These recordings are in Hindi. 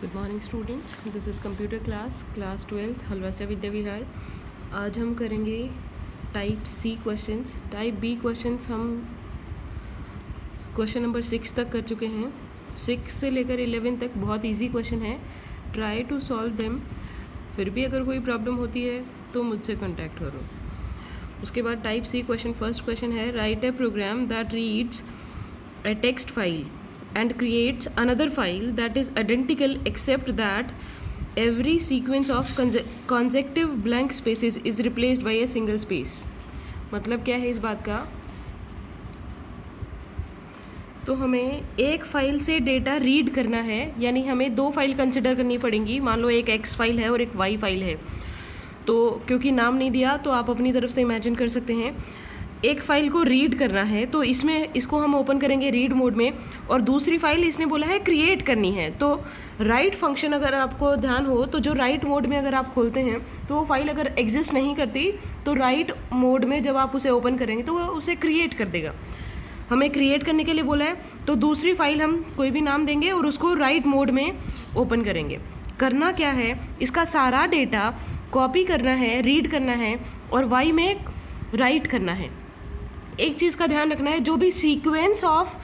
Good morning students, this is computer class 12th Halwasia Vidya Vihar. आज हम करेंगे type C questions. Type B questions हम क्वेश्चन नंबर 6 तक कर चुके हैं। 6 से लेकर 11 तक बहुत इजी क्वेश्चन है। Try to solve them. फिर भी अगर कोई प्रॉब्लम होती है तो मुझसे कांटेक्ट करो। उसके बाद type C question, first question है write a program that reads a text file and creates another file that is identical except that every sequence of consecutive blank spaces is replaced by a single space। मतलब क्या है इस बात का? तो हमें एक फाइल से डेटा रीड करना है, यानी हमें दो फाइल कंसिडर करनी पड़ेंगी। मान लो एक एक्स फाइल है और एक वाई फाइल है। तो क्योंकि नाम नहीं दिया तो आप अपनी तरफ से इमेजिन कर सकते हैं। एक फ़ाइल को रीड करना है तो इसको हम ओपन करेंगे रीड मोड में, और दूसरी फाइल इसने बोला है क्रिएट करनी है। तो राइट फंक्शन अगर आपको ध्यान हो तो जो राइट मोड में अगर आप खोलते हैं तो वो फाइल अगर एग्जिस्ट नहीं करती तो राइट मोड में जब आप उसे ओपन करेंगे तो वो उसे क्रिएट कर देगा। हमें क्रिएट करने के लिए बोला है तो दूसरी फाइल हम कोई भी नाम देंगे और उसको राइट मोड में ओपन करेंगे। करना क्या है, इसका सारा डेटा कॉपी करना है, रीड करना है और वाई में राइट करना है। एक चीज़ का ध्यान रखना है, जो भी सीक्वेंस ऑफ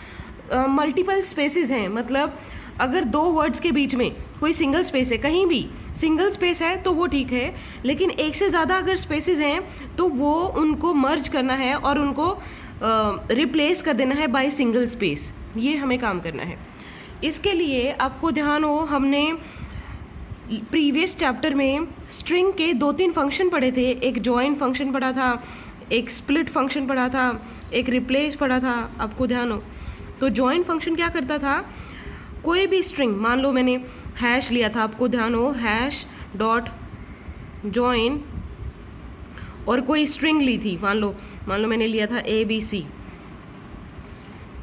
मल्टीपल स्पेसेस हैं, मतलब अगर दो वर्ड्स के बीच में कोई सिंगल स्पेस है, कहीं भी सिंगल स्पेस है तो वो ठीक है, लेकिन एक से ज़्यादा अगर स्पेसेस हैं तो वो उनको मर्ज करना है और उनको रिप्लेस कर देना है बाय सिंगल स्पेस। ये हमें काम करना है। इसके लिए आपको ध्यान हो, हमने प्रीवियस चैप्टर में स्ट्रिंग के 2-3 फंक्शन पढ़े थे। एक जॉइन फंक्शन पढ़ा था, एक स्प्लिट फंक्शन पढ़ा था, एक रिप्लेस पढ़ा था, आपको ध्यान हो। तो जॉइन फंक्शन क्या करता था, कोई भी स्ट्रिंग, मान लो मैंने हैश लिया था, आपको ध्यान हो, हैश डॉट जॉइन, और कोई स्ट्रिंग ली थी, मान लो मैंने लिया था ABC।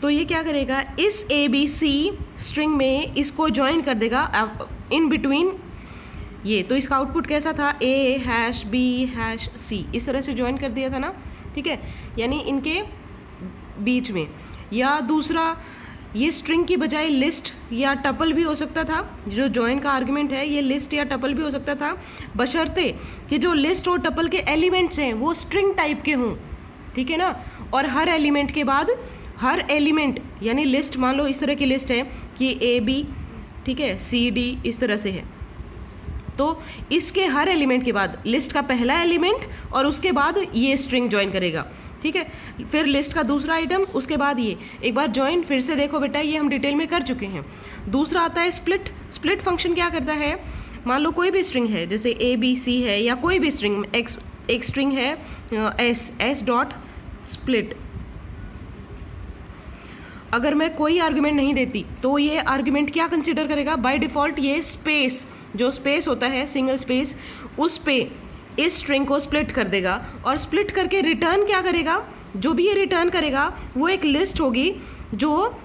तो ये क्या करेगा, इस ABC स्ट्रिंग में इसको जॉइन कर देगा इन बिटवीन ये। तो इसका आउटपुट कैसा था, A hash B hash C, इस तरह से ज्वाइन कर दिया था ना, ठीक है, यानी इनके बीच में। या दूसरा, ये स्ट्रिंग की बजाय लिस्ट या टपल भी हो सकता था। जो ज्वाइन का आर्गुमेंट है ये लिस्ट या टपल भी हो सकता था, बशर्ते कि जो लिस्ट और टपल के एलिमेंट्स हैं वो स्ट्रिंग टाइप के हों, ठीक है ना। और हर एलिमेंट के बाद हर एलिमेंट, यानी लिस्ट मान लो इस तरह की लिस्ट है कि AB, ठीक है, CD इस तरह से है, तो इसके हर एलिमेंट के बाद लिस्ट का पहला एलिमेंट और उसके बाद ये स्ट्रिंग ज्वाइन करेगा, ठीक है। फिर लिस्ट का दूसरा आइटम, उसके बाद ये एक बार ज्वाइन। फिर से देखो बेटा, ये हम डिटेल में कर चुके हैं। दूसरा आता है स्प्लिट। स्प्लिट फंक्शन क्या करता है, मान लो कोई भी स्ट्रिंग है, जैसे ABC है या कोई भी स्ट्रिंग, एक स्ट्रिंग है S डॉट स्प्लिट। अगर मैं कोई आर्गुमेंट नहीं देती तो ये आर्गुमेंट क्या कंसिडर करेगा, बाय डिफॉल्ट ये स्पेस, जो स्पेस होता है सिंगल स्पेस, उस पे इस स्ट्रिंग को स्प्लिट कर देगा। और स्प्लिट करके रिटर्न क्या करेगा, जो भी ये रिटर्न करेगा वो एक लिस्ट होगी, जो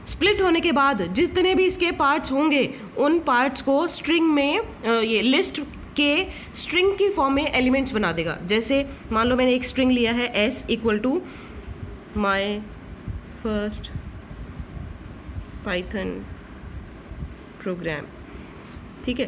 स्प्लिट होने के बाद जितने भी इसके पार्ट्स होंगे उन पार्ट्स को स्ट्रिंग में ये लिस्ट के स्ट्रिंग की फॉर्म में एलिमेंट्स बना देगा। जैसे मान लो मैंने एक स्ट्रिंग लिया है S equal to my first python program, ठीक है।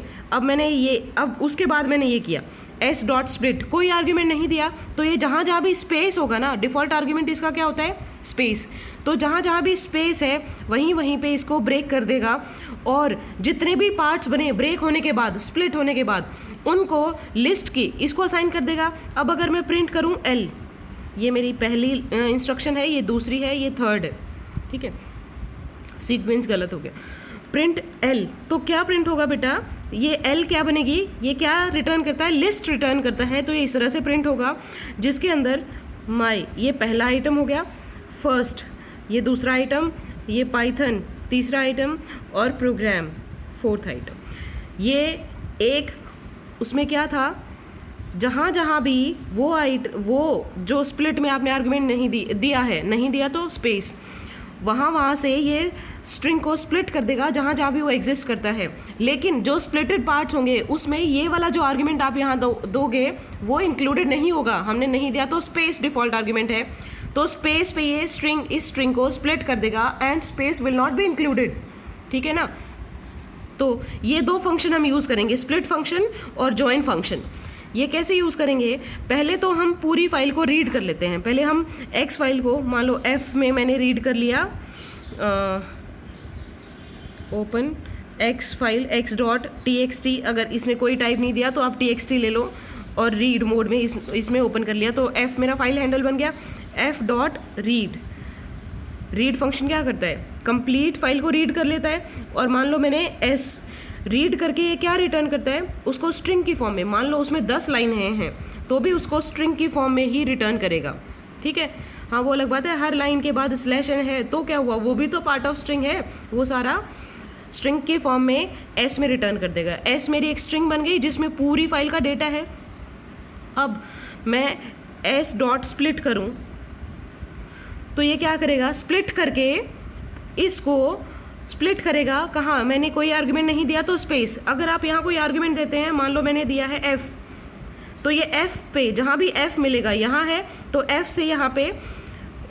अब उसके बाद मैंने ये किया S डॉट स्प्लिट, कोई आर्ग्यूमेंट नहीं दिया, तो ये जहाँ जहाँ भी स्पेस होगा ना, डिफ़ॉल्ट आर्ग्यूमेंट इसका क्या होता है, स्पेस। तो जहाँ जहाँ भी स्पेस है वहीं पे इसको ब्रेक कर देगा, और जितने भी पार्ट्स बने ब्रेक होने के बाद, स्प्लिट होने के बाद, उनको लिस्ट की इसको असाइन कर देगा। अब अगर मैं प्रिंट करूँ L, ये मेरी पहली इंस्ट्रक्शन है, ये दूसरी है, ये थर्ड है, ठीक है, सीक्वेंस गलत हो गया। प्रिंट L, तो क्या प्रिंट होगा बेटा, ये L क्या बनेगी, ये क्या रिटर्न करता है, लिस्ट रिटर्न करता है। तो ये इस तरह से प्रिंट होगा, जिसके अंदर माई ये पहला आइटम हो गया, फर्स्ट ये दूसरा आइटम, ये पाइथन तीसरा आइटम, और प्रोग्राम फोर्थ आइटम। ये एक उसमें क्या था, जहाँ जहाँ भी वो जो स्प्लिट में आपने आर्गुमेंट नहीं दिया तो स्पेस, वहाँ से ये स्ट्रिंग को स्प्लिट कर देगा जहाँ जहाँ भी वो एग्जिस्ट करता है। लेकिन जो स्प्लिटेड पार्ट्स होंगे उसमें ये वाला जो आर्गुमेंट आप यहाँ दोगे वो इंक्लूडेड नहीं होगा, हमने नहीं दिया, तो स्पेस डिफॉल्ट आर्गुमेंट है। तो स्पेस पे ये स्ट्रिंग इस स्ट्रिंग को स्प्लिट कर देगा and space will not be included, ठीक है ना। तो ये दो फंक्शन हम यूज़ करेंगे, स्प्लिट फंक्शन और जॉइन फंक्शन। ये कैसे यूज़ करेंगे, पहले तो हम पूरी फाइल को रीड कर लेते हैं। पहले हम एक्स फाइल को, मान लो एफ में मैंने रीड कर लिया, ओपन एक्स फाइल x.txt, अगर इसने कोई टाइप नहीं दिया तो आप txt ले लो और रीड मोड में इसमें ओपन कर लिया, तो f मेरा फाइल हैंडल बन गया f.read। रीड फंक्शन क्या करता है, कंप्लीट फाइल को रीड कर लेता है, और मान लो मैंने s रीड करके ये क्या रिटर्न करता है, उसको स्ट्रिंग की फॉर्म में, मान लो उसमें 10 लाइन हैं तो भी उसको स्ट्रिंग की फॉर्म में ही रिटर्न करेगा। ठीक है, हाँ वो अलग बात है, हर लाइन के बाद /n है तो क्या हुआ, वो भी तो पार्ट ऑफ स्ट्रिंग है, वो सारा स्ट्रिंग के फॉर्म में s में रिटर्न कर देगा। s मेरी एक स्ट्रिंग बन गई जिसमें पूरी फाइल का डेटा है। अब मैं s डॉट स्प्लिट करूं तो ये क्या करेगा, स्प्लिट करके इसको स्प्लिट करेगा कहाँ, मैंने कोई आर्गुमेंट नहीं दिया तो स्पेस। अगर आप यहाँ कोई आर्गुमेंट देते हैं, मान लो मैंने दिया है f, तो ये f पे जहाँ भी f मिलेगा यहाँ है तो f से यहाँ पे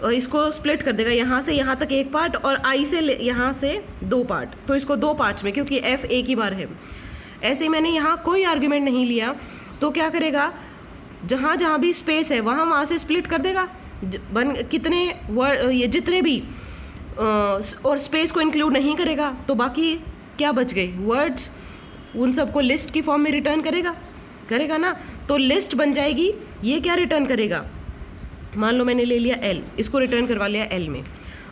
इसको स्प्लिट कर देगा, यहाँ से यहाँ तक एक पार्ट और i से यहाँ से 2 पार्ट, तो इसको 2 पार्ट्स में, क्योंकि f एक ही बार है। ऐसे ही मैंने यहाँ कोई आर्गुमेंट नहीं लिया तो क्या करेगा, जहाँ जहाँ भी स्पेस है वहाँ से स्प्लिट कर देगा, कितने वर्ड ये जितने भी और स्पेस को इंक्लूड नहीं करेगा, तो बाकी क्या बच गए वर्ड्स, उन सबको लिस्ट की फॉर्म में रिटर्न करेगा ना, तो लिस्ट बन जाएगी। ये क्या रिटर्न करेगा, मान लो मैंने ले लिया L, इसको रिटर्न करवा लिया L में।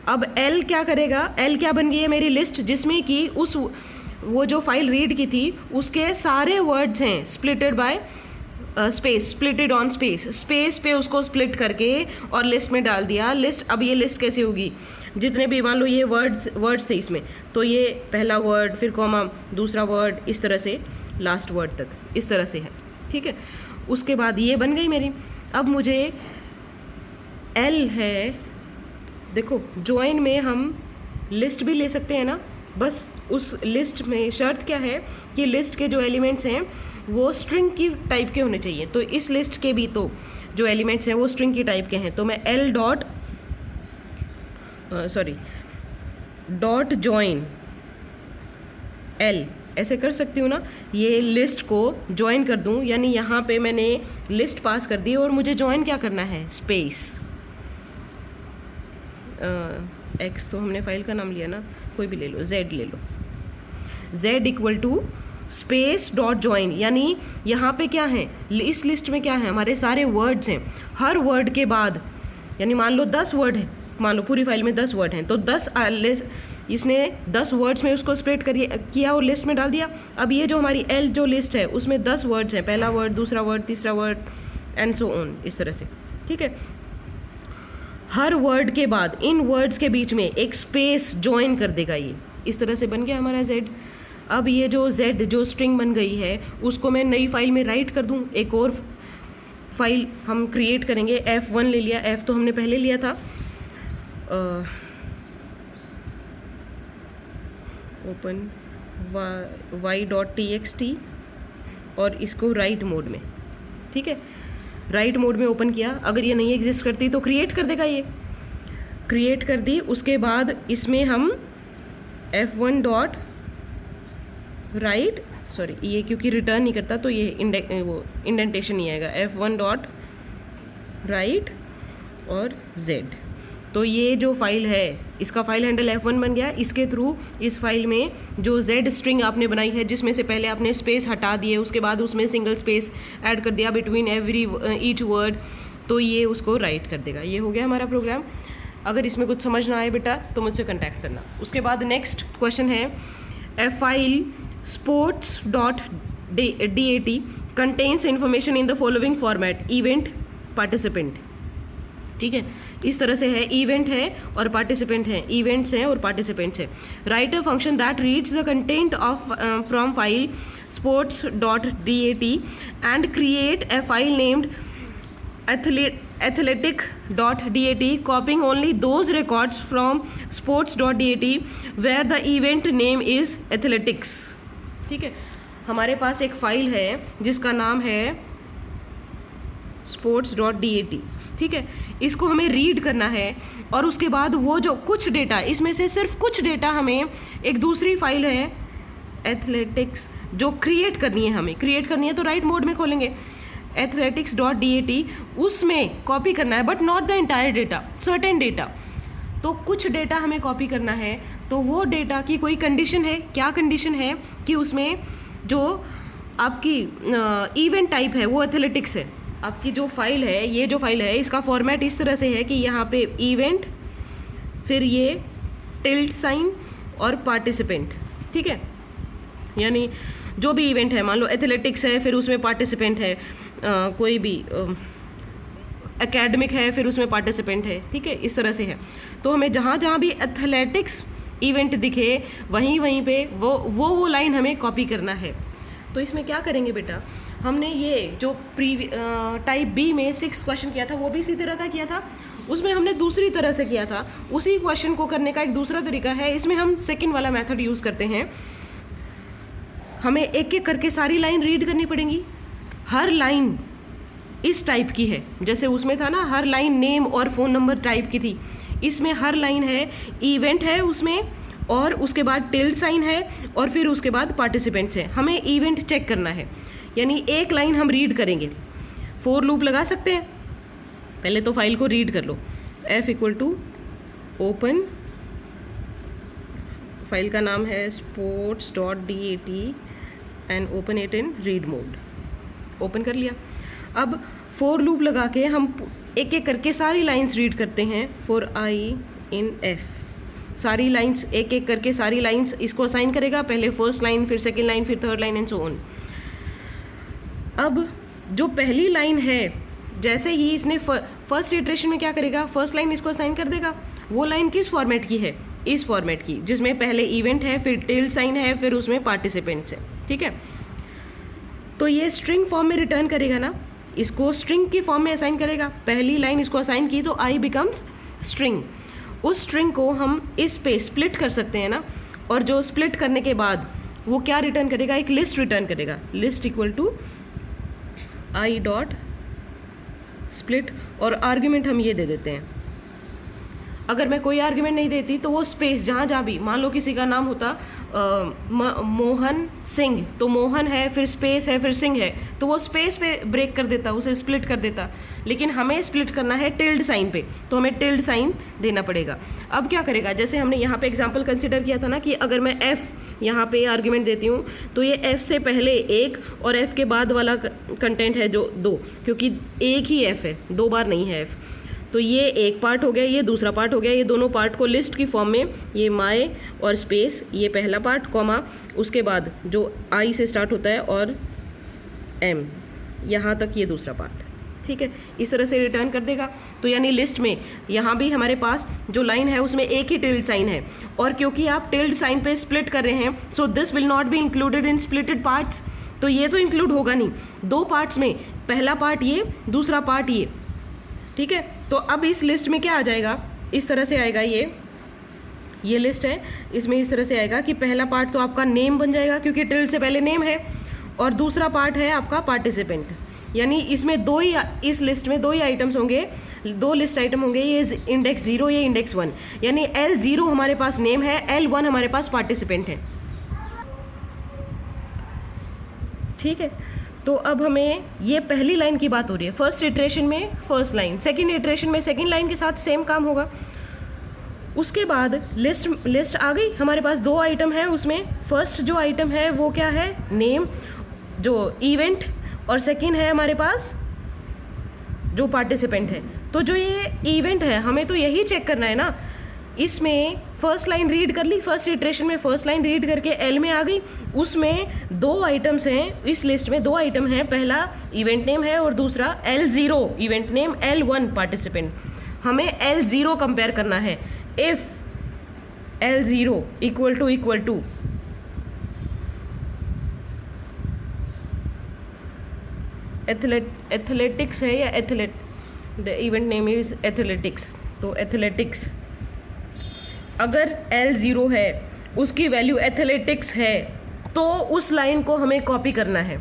अब L क्या करेगा, L क्या बन गई है मेरी लिस्ट, जिसमें कि उस वो जो फाइल रीड की थी उसके सारे वर्ड्स हैं splitted bye space, splitted on space पे उसको स्प्लिट करके और लिस्ट में डाल दिया। लिस्ट, अब ये लिस्ट कैसे होगी, जितने भी मान लो ये वर्ड्स थे इसमें, तो ये पहला वर्ड फिर कॉमा दूसरा वर्ड, इस तरह से लास्ट वर्ड तक, इस तरह से है। ठीक है, उसके बाद ये बन गई मेरी। अब मुझे L है, देखो ज्वाइन में हम लिस्ट भी ले सकते हैं ना, बस उस लिस्ट में शर्त क्या है कि लिस्ट के जो एलिमेंट्स हैं वो स्ट्रिंग की टाइप के होने चाहिए, तो इस लिस्ट के भी तो जो एलिमेंट्स हैं वो स्ट्रिंग की टाइप के हैं, तो मैं L डॉट जॉइन L ऐसे कर सकती हूँ ना, ये लिस्ट को ज्वाइन कर दूँ, यानी यहाँ पे मैंने लिस्ट पास कर दी और मुझे ज्वाइन क्या करना है, स्पेस x, तो हमने फाइल का नाम लिया ना, कोई भी ले लो, z ले लो, z equal to space dot join, यानी यहाँ पे क्या है, इस लिस्ट में क्या है, हमारे सारे वर्ड्स हैं, हर वर्ड के बाद, यानी मान लो 10 वर्ड है, मान लो पूरी फाइल में 10 वर्ड हैं, तो 10 इसने 10 वर्ड्स में उसको स्प्लिट किया और लिस्ट में डाल दिया। अब ये जो हमारी L जो लिस्ट है उसमें 10 वर्ड्स हैं, पहला वर्ड, दूसरा वर्ड, तीसरा वर्ड एंड सो ऑन, इस तरह से। ठीक है, हर वर्ड के बाद इन वर्ड्स के बीच में एक स्पेस ज्वाइन कर देगा, ये इस तरह से बन गया हमारा Z। अब ये जो Z जो स्ट्रिंग बन गई है उसको मैं नई फाइल में राइट कर दूं, एक और फाइल हम क्रिएट करेंगे, F1 ले लिया, F तो हमने पहले लिया था, ओपन y.txt और इसको राइट मोड में, ठीक है, राइट मोड में ओपन किया। अगर ये नहीं एग्जिस्ट करती तो क्रिएट कर देगा, ये क्रिएट कर दी। उसके बाद इसमें हम f1 डॉट राइट, सॉरी ये क्योंकि रिटर्न नहीं करता तो ये वो इंडेंटेशन नहीं आएगा, f1 डॉट राइट और z, तो ये जो फाइल है इसका फाइल हैंडल f1 बन गया। इसके थ्रू इस फाइल में जो z स्ट्रिंग आपने बनाई है, जिसमें से पहले आपने स्पेस हटा दिए, उसके बाद उसमें सिंगल स्पेस ऐड कर दिया बिटवीन ईच वर्ड, तो ये उसको राइट कर देगा। ये हो गया हमारा प्रोग्राम। अगर इसमें कुछ समझ ना आए बेटा तो मुझसे कंटैक्ट करना। उसके बाद नेक्स्ट क्वेश्चन है, a file sports dot dat contains information in the following format, event participant। ठीक है, इस तरह से है, इवेंट है और पार्टिसिपेंट है, इवेंट्स हैं और पार्टिसिपेंट्स हैं। Write a function that reads the content of from file sports dot dat and create a file named athletic dot dat copying only those records from sports dot dat where the event name is athletics। ठीक है, हमारे पास एक फाइल है जिसका नाम है sports.dat। ठीक है, इसको हमें रीड करना है और उसके बाद वो जो कुछ डेटा, इसमें से सिर्फ कुछ डेटा हमें एक दूसरी फाइल है एथलेटिक्स जो क्रिएट करनी है, हमें क्रिएट करनी है तो राइट मोड में खोलेंगे athletics.dat, उसमें कॉपी करना है, but not the entire data, certain data. तो कुछ डेटा हमें कॉपी करना है, तो वो डेटा की कोई कंडीशन है। क्या कंडीशन है कि उसमें जो आपकी इवेंट टाइप है वो एथलेटिक्स है। आपकी जो फाइल है, ये जो फाइल है, इसका फॉर्मेट इस तरह से है कि यहाँ पे इवेंट, फिर ये टिल्ड साइन और पार्टिसिपेंट, ठीक है। यानी जो भी इवेंट है, मान लो एथलेटिक्स है, फिर उसमें पार्टिसिपेंट है, कोई भी एकेडमिक है, फिर उसमें पार्टिसिपेंट है, ठीक है, इस तरह से है। तो हमें जहाँ जहाँ भी एथलेटिक्स इवेंट दिखे वहीं वहीं पे वो लाइन हमें कॉपी करना है। तो इसमें क्या करेंगे बेटा, हमने ये जो टाइप बी में 6th क्वेश्चन किया था वो भी इसी तरह का किया था, उसमें हमने दूसरी तरह से किया था। उसी क्वेश्चन को करने का एक दूसरा तरीका है, इसमें हम सेकेंड वाला मेथड यूज़ करते हैं। हमें एक एक करके सारी लाइन रीड करनी पड़ेगी। हर लाइन इस टाइप की है, जैसे उसमें था ना हर लाइन नेम और फ़ोन नंबर टाइप की थी, इसमें हर लाइन है इवेंट है उसमें, और उसके बाद टिल्ड साइन है, और फिर उसके बाद पार्टिसिपेंट्स है। हमें इवेंट चेक करना है, यानी एक लाइन हम रीड करेंगे। फॉर लूप लगा सकते हैं। पहले तो फाइल को रीड कर लो, f = ओपन, फाइल का नाम है sports.dat and open it in read mode. Open कर लिया। अब फॉर लूप लगा के हम एक एक करके सारी लाइंस रीड करते हैं। फॉर i in f, सारी लाइंस एक एक करके सारी लाइंस इसको असाइन करेगा, पहले फर्स्ट लाइन, फिर सेकेंड लाइन, फिर third line and so on. अब जो पहली लाइन है, जैसे ही इसने फर्स्ट इटरेशन में क्या करेगा, फर्स्ट लाइन इसको असाइन कर देगा। वो लाइन किस फॉर्मेट की है, इस फॉर्मेट की, जिसमें पहले इवेंट है, फिर टिल्ड साइन है, फिर उसमें पार्टिसिपेंट्स है, ठीक है। तो ये स्ट्रिंग फॉर्म में रिटर्न करेगा ना, इसको स्ट्रिंग की फॉर्म में असाइन करेगा। पहली लाइन इसको असाइन की तो i बिकम्स स्ट्रिंग। उस स्ट्रिंग को हम इस पे स्प्लिट कर सकते हैं ना, और जो स्प्लिट करने के बाद वो क्या रिटर्न करेगा, एक लिस्ट रिटर्न करेगा। लिस्ट = i.split, और आर्ग्यूमेंट हम ये दे देते हैं। अगर मैं कोई आर्ग्यूमेंट नहीं देती तो वो स्पेस जहाँ जहाँ भी, मान लो किसी का नाम होता मोहन सिंह, तो मोहन है, फिर स्पेस है, फिर सिंह है, तो वो स्पेस पे ब्रेक कर देता, उसे स्प्लिट कर देता। लेकिन हमें स्प्लिट करना है टिल्ड साइन पे, तो हमें टिल्ड साइन देना पड़ेगा। अब क्या करेगा, जैसे हमने यहाँ पे एग्जांपल कंसिडर किया था ना कि अगर मैं f यहाँ पे आर्ग्यूमेंट देती हूँ तो ये f से पहले 1 और f के बाद वाला कंटेंट है जो 2, क्योंकि एक ही f है, 2 बार नहीं है f। तो ये एक पार्ट हो गया, ये दूसरा पार्ट हो गया। ये दोनों पार्ट को लिस्ट की फॉर्म में, ये माय और स्पेस, ये पहला पार्ट, कॉमा, उसके बाद जो आई से स्टार्ट होता है और एम, यहाँ तक ये दूसरा पार्ट, ठीक है। इस तरह से रिटर्न कर देगा। तो यानी लिस्ट में यहाँ भी हमारे पास जो लाइन है उसमें एक ही टिल्ड साइन है, और क्योंकि आप टिल्ड साइन पे स्प्लिट कर रहे हैं, so this will not be included in splitted parts. तो ये तो इंक्लूड होगा नहीं, 2 पार्ट्स में, पहला पार्ट ये, दूसरा पार्ट ये, ठीक है। तो अब इस लिस्ट में क्या आ जाएगा, इस तरह से आएगा। ये लिस्ट है, इसमें इस तरह से आएगा कि पहला पार्ट तो आपका नेम बन जाएगा, क्योंकि टिल्ड से पहले नेम है, और दूसरा पार्ट है आपका पार्टिसिपेंट। यानी इसमें इस लिस्ट में 2 ही आइटम्स होंगे, 2 लिस्ट आइटम होंगे, ये इंडेक्स 0, ये इंडेक्स 1। यानी L0 हमारे पास नेम है, L1 हमारे पास पार्टिसिपेंट है, ठीक है। तो अब हमें ये पहली लाइन की बात हो रही है, फर्स्ट इटरेशन में फर्स्ट लाइन, सेकंड इटरेशन में सेकंड लाइन के साथ सेम काम होगा। उसके बाद लिस्ट आ गई हमारे पास, 2 आइटम है उसमें। फर्स्ट जो आइटम है वो क्या है, नेम, जो इवेंट, और सेकंड है हमारे पास जो पार्टिसिपेंट है। तो जो ये इवेंट है हमें तो यही चेक करना है ना, इसमें फर्स्ट लाइन रीड कर ली, फर्स्ट इटरेशन में फर्स्ट लाइन रीड करके L में आ गई। उसमें 2 आइटम्स हैं, इस लिस्ट में 2 आइटम हैं, पहला इवेंट नेम है और दूसरा L0 event name, L1 participant. हमें L0 कंपेयर करना है। इफ L0 = एथलेटिक्स है या the event name is athletics, तो एथलेटिक्स, अगर L0 है, उसकी वैल्यू एथलेटिक्स है, तो उस लाइन को हमें कॉपी करना है,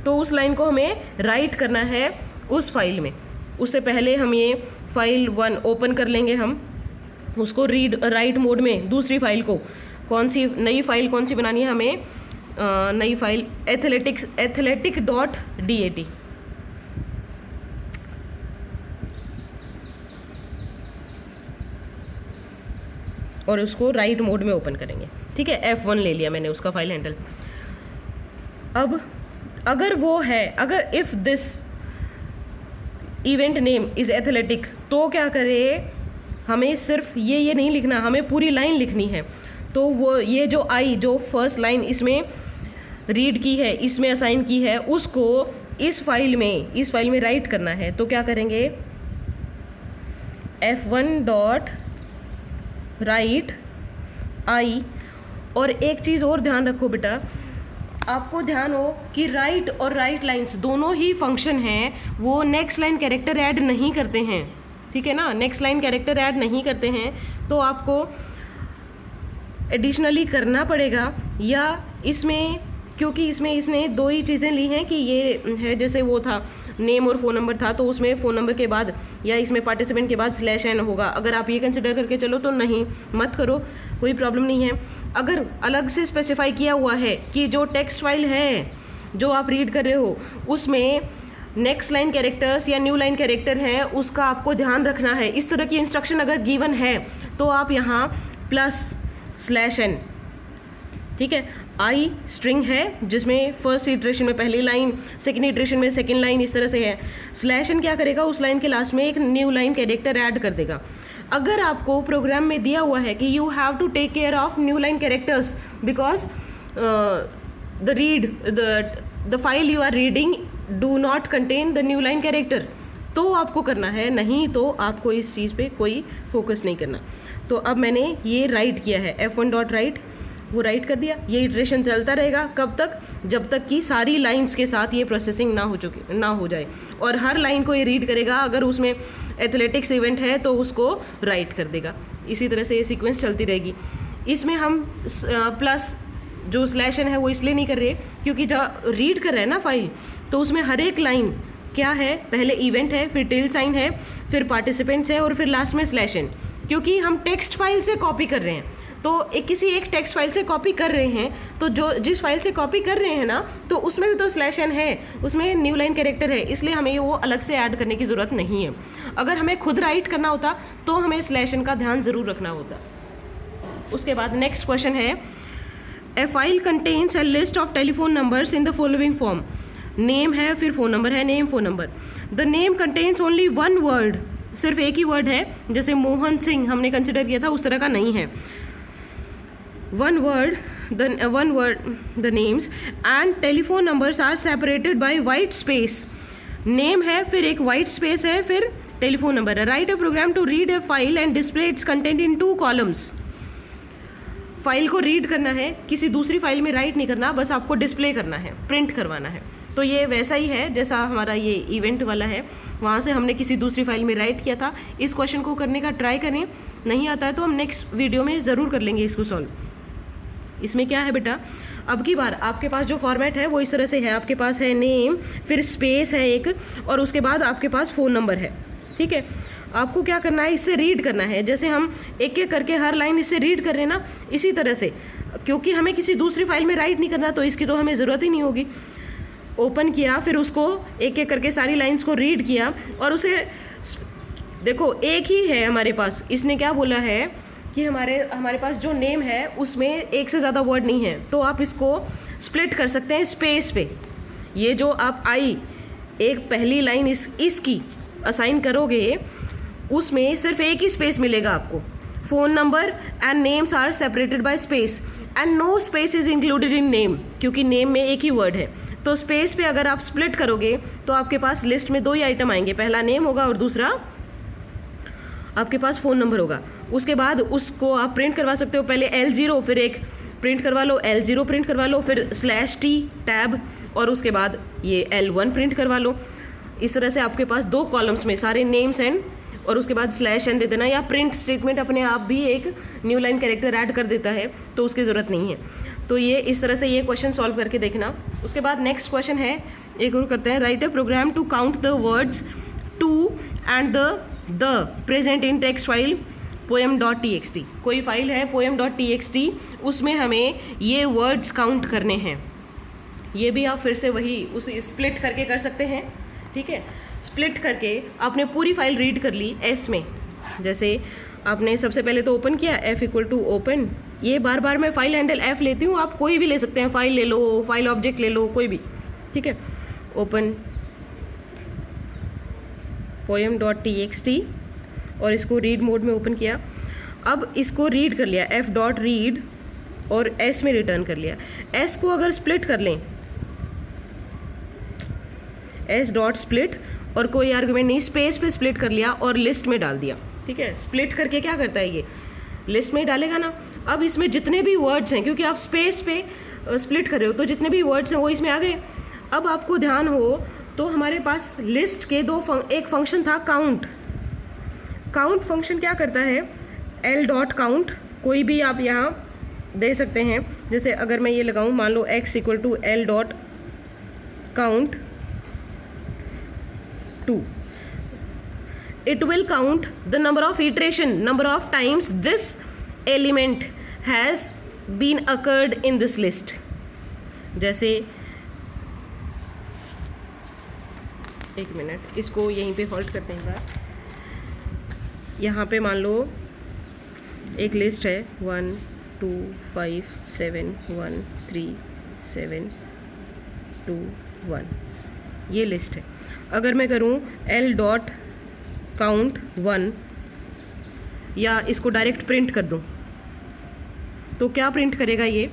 तो उस लाइन को हमें राइट करना है उस फाइल में। उससे पहले हम ये फाइल 1 ओपन कर लेंगे, हम उसको राइट मोड में दूसरी फाइल को, कौन सी नई फाइल कौन सी बनानी है, हमें नई फाइल athletic.dat और उसको राइट मोड में ओपन करेंगे। ठीक है, F1 ले लिया मैंने उसका फाइल हैंडल। अब अगर वो है, अगर if this event name is athletic, तो क्या करे, हमें सिर्फ ये नहीं लिखना, हमें पूरी लाइन लिखनी है। तो वो ये जो आई, जो फर्स्ट लाइन इसमें रीड की है, इसमें असाइन की है, उसको इस फाइल में राइट करना है। तो क्या करेंगे, F1.write आई। और एक चीज़ और ध्यान रखो बेटा, आपको ध्यान हो कि राइट और राइट लाइंस दोनों ही फंक्शन हैं, वो नेक्स्ट लाइन कैरेक्टर ऐड नहीं करते हैं। ठीक है ना, नेक्स्ट लाइन कैरेक्टर ऐड नहीं करते हैं, तो आपको एडिशनली करना पड़ेगा। या इसमें, क्योंकि इसमें इसने दो ही चीज़ें ली हैं कि ये है, जैसे वो था नेम और फ़ोन नंबर था, तो उसमें फ़ोन नंबर के बाद या इसमें पार्टिसिपेंट के बाद /n होगा। अगर आप ये कंसिडर करके चलो तो नहीं, मत करो, कोई प्रॉब्लम नहीं है। अगर अलग से स्पेसिफाई किया हुआ है कि जो टेक्स्ट फाइल है जो आप रीड कर रहे हो उसमें नेक्स्ट लाइन कैरेक्टर्स या न्यू लाइन कैरेक्टर हैं, उसका आपको ध्यान रखना है। इस तरह की इंस्ट्रक्शन अगर गिवन है तो आप यहाँ +/n, ठीक है, आई स्ट्रिंग है जिसमें फर्स्ट इटरेशन में पहली लाइन, सेकेंड इटरेशन में सेकेंड लाइन, इस तरह से है। /n क्या करेगा, उस लाइन के लास्ट में एक न्यू लाइन कैरेक्टर ऐड कर देगा। अगर आपको प्रोग्राम में दिया हुआ है कि you have to take care of new line characters because the file you are reading do not contain the new line character, तो आपको करना है, नहीं तो आपको इस चीज़ पे कोई फोकस नहीं करना। तो अब मैंने ये राइट किया है, F1.write, वो राइट कर दिया। ये इटरेशन चलता रहेगा कब तक, जब तक कि सारी लाइंस के साथ ये प्रोसेसिंग ना हो जाए, और हर लाइन को ये रीड करेगा। अगर उसमें एथलेटिक्स इवेंट है तो उसको राइट कर देगा। इसी तरह से ये सीक्वेंस चलती रहेगी। इसमें हम प्लस जो /n है वो इसलिए नहीं कर रहे क्योंकि जब रीड कर रहे हैं ना फाइल, तो उसमें हर एक लाइन क्या है, पहले इवेंट है, फिर टिल साइन है, फिर पार्टिसिपेंट्स है और फिर लास्ट में /n। क्योंकि हम टेक्स्ट फाइल से कॉपी कर रहे हैं, तो किसी एक टेक्स्ट फाइल से कॉपी कर रहे हैं, तो जिस फाइल से कॉपी कर रहे हैं ना, तो उसमें भी तो /n है, उसमें न्यू लाइन कैरेक्टर है, इसलिए हमें वो अलग से ऐड करने की ज़रूरत नहीं है। अगर हमें खुद राइट करना होता तो हमें /n का ध्यान ज़रूर रखना होता। उसके बाद नेक्स्ट क्वेश्चन है, a file contains a list of telephone numbers in the following form. Name है, फिर फ़ोन नंबर है, name phone number. The name contains only one word, सिर्फ एक ही वर्ड है, जैसे मोहन सिंह हमने कंसिडर किया था, उस तरह का नहीं है। one word the names and telephone numbers are separated by white space। name है, फिर एक white space है, फिर telephone number है। write a program to read a file and display its content in 2 columns। File को रीड करना है, किसी दूसरी फाइल में राइट नहीं करना, बस आपको डिस्प्ले करना है, प्रिंट करवाना है। तो ये वैसा ही है जैसा हमारा ये इवेंट वाला है, वहाँ से हमने किसी दूसरी फाइल में राइट किया था। इस क्वेश्चन को करने का ट्राई करें, नहीं आता है तो हम नेक्स्ट वीडियो में ज़रूर कर लेंगे इसको सॉल्व। इसमें क्या है बेटा, अब की बार आपके पास जो फॉर्मेट है वो इस तरह से है। आपके पास है नेम, फिर स्पेस है एक, और उसके बाद आपके पास फ़ोन नंबर है। ठीक है, आपको क्या करना है, इससे रीड करना है। जैसे हम एक एक करके हर लाइन इससे रीड कर रहे हैं ना, इसी तरह से, क्योंकि हमें किसी दूसरी फाइल में राइट नहीं करना, तो इसकी तो हमें ज़रूरत ही नहीं होगी। ओपन किया, फिर उसको एक एक करके सारी लाइंस को रीड किया, और उसे देखो एक ही है हमारे पास। इसने क्या बोला है कि हमारे पास जो नेम है उसमें एक से ज़्यादा वर्ड नहीं है, तो आप इसको स्प्लिट कर सकते हैं स्पेस पे। ये जो आप आई एक पहली लाइन इसकी असाइन करोगे, उसमें सिर्फ एक ही स्पेस मिलेगा आपको। Phone number and names are separated by space and no space is included in name, क्योंकि नेम में एक ही वर्ड है। तो स्पेस पे अगर आप स्प्लिट करोगे तो आपके पास लिस्ट में 2 ही आइटम आएंगे, पहला नेम होगा और दूसरा आपके पास फ़ोन नंबर होगा। उसके बाद उसको आप प्रिंट करवा सकते हो, पहले L0, फिर एक प्रिंट करवा लो, L0 प्रिंट करवा लो, फिर /t टैब, और उसके बाद ये L1 प्रिंट करवा लो। इस तरह से आपके पास 2 कॉलम्स में सारे नेम्स एंड, और उसके बाद /n दे देना, या प्रिंट स्टेटमेंट अपने आप भी एक न्यू लाइन कैरेक्टर ऐड कर देता है, तो उसकी ज़रूरत नहीं है। तो ये इस तरह से ये क्वेश्चन सॉल्व करके देखना। उसके बाद नेक्स्ट क्वेश्चन है, एक और करते हैं, write a program to count the words to and the present in text file poem.txt, कोई फाइल है poem.txt, उसमें हमें ये वर्ड्स काउंट करने हैं। ये भी आप फिर से वही उसे स्प्लिट करके कर सकते हैं, ठीक है। स्प्लिट करके आपने पूरी फाइल रीड कर ली एस में। जैसे आपने सबसे पहले तो ओपन किया, एफ इक्वल टू ओपन। ये बार बार मैं फाइल हैंडल एफ लेती हूँ, आप कोई भी ले सकते हैं, फाइल ले लो, फाइल ऑब्जेक्ट ले लो, कोई भी, ठीक है। ओपन poem.txt और इसको रीड मोड में ओपन किया। अब इसको रीड कर लिया, एफ डॉट रीड, और एस में रिटर्न कर लिया। एस को अगर स्प्लिट कर लें, एस डॉट स्प्लिट, और कोई आर्गुमेंट नहीं, स्पेस पे स्प्लिट कर लिया और लिस्ट में डाल दिया, ठीक है। स्प्लिट करके क्या करता है, ये लिस्ट में डालेगा ना। अब इसमें जितने भी वर्ड्स हैं, क्योंकि आप स्पेस पे स्प्लिट कर रहे हो, तो जितने भी वर्ड्स हैं वो इसमें आ गए। अब आपको ध्यान हो तो हमारे पास लिस्ट के एक फंक्शन था काउंट। काउंट फंक्शन क्या करता है, एल डॉट काउंट, कोई भी आप यहाँ दे सकते हैं। जैसे अगर मैं ये लगाऊं, मान लो x equal to L dot count 2, it will count the number of iteration, number of times this element has been occurred in this list। जैसे एक मिनट, इसको यहीं पे होल्ड करते हैं बार। यहाँ पे मान लो एक लिस्ट है 1 2 5 7 1 3 7 2 1, ये लिस्ट है। अगर मैं करूँ एल डॉट काउंट 1, या इसको डायरेक्ट प्रिंट कर दूँ, तो क्या प्रिंट करेगा ये,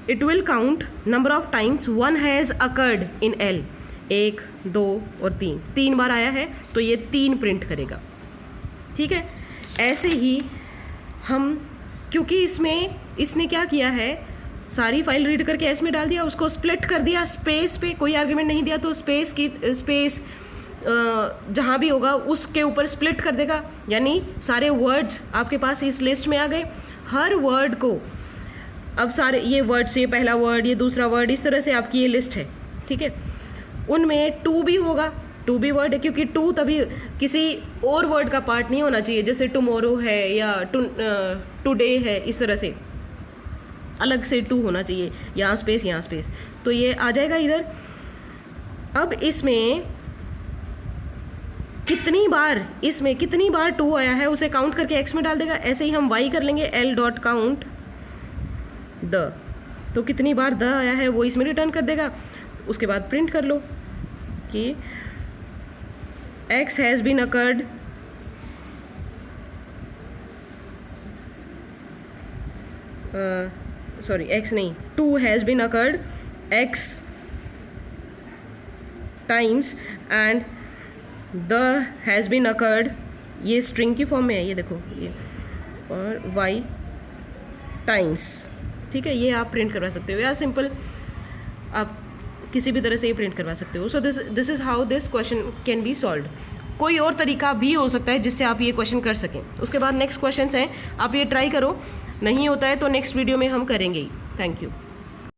it will count number of times 1 has occurred in L. 1 2 और 3 बार आया है, तो ये 3 प्रिंट करेगा, ठीक है। ऐसे ही हम, क्योंकि इसने क्या किया है, सारी फाइल रीड करके एस में डाल दिया, उसको स्प्लिट कर दिया, स्पेस पे कोई आर्गुमेंट नहीं दिया, तो स्पेस जहाँ भी होगा उसके ऊपर स्प्लिट कर देगा, यानी सारे वर्ड्स आपके पास इस लिस्ट में आ गए। हर वर्ड को, अब सारे ये वर्ड्स, ये पहला वर्ड, ये दूसरा वर्ड, इस तरह से आपकी ये लिस्ट है, ठीक है। उनमें टू भी होगा, टू भी वर्ड है, क्योंकि टू तभी किसी और वर्ड का पार्ट नहीं होना चाहिए, जैसे टुमारो है या टुडे है, इस तरह से अलग से टू होना चाहिए, यहाँ स्पेस, तो ये आ जाएगा इधर। अब इसमें कितनी बार टू आया है उसे काउंट करके एक्स में डाल देगा। ऐसे ही हम वाई कर लेंगे, एल डॉट काउंट द, तो कितनी बार द आया है वो इसमें रिटर्न कर देगा। उसके बाद प्रिंट कर लो कि x has been occurred x नहीं, 2 has been occurred x times and the has been occurred, ये स्ट्रिंग की फॉर्म में है, ये देखो ये, और y टाइम्स, ठीक है। ये आप प्रिंट करवा सकते हो, या सिंपल आप किसी भी तरह से ये प्रिंट करवा सकते हो। So this is how this question can be solved. कोई और तरीका भी हो सकता है जिससे आप ये क्वेश्चन कर सकें। उसके बाद नेक्स्ट क्वेश्चन हैं, आप ये ट्राई करो, नहीं होता है तो नेक्स्ट वीडियो में हम करेंगे ही। Thank you.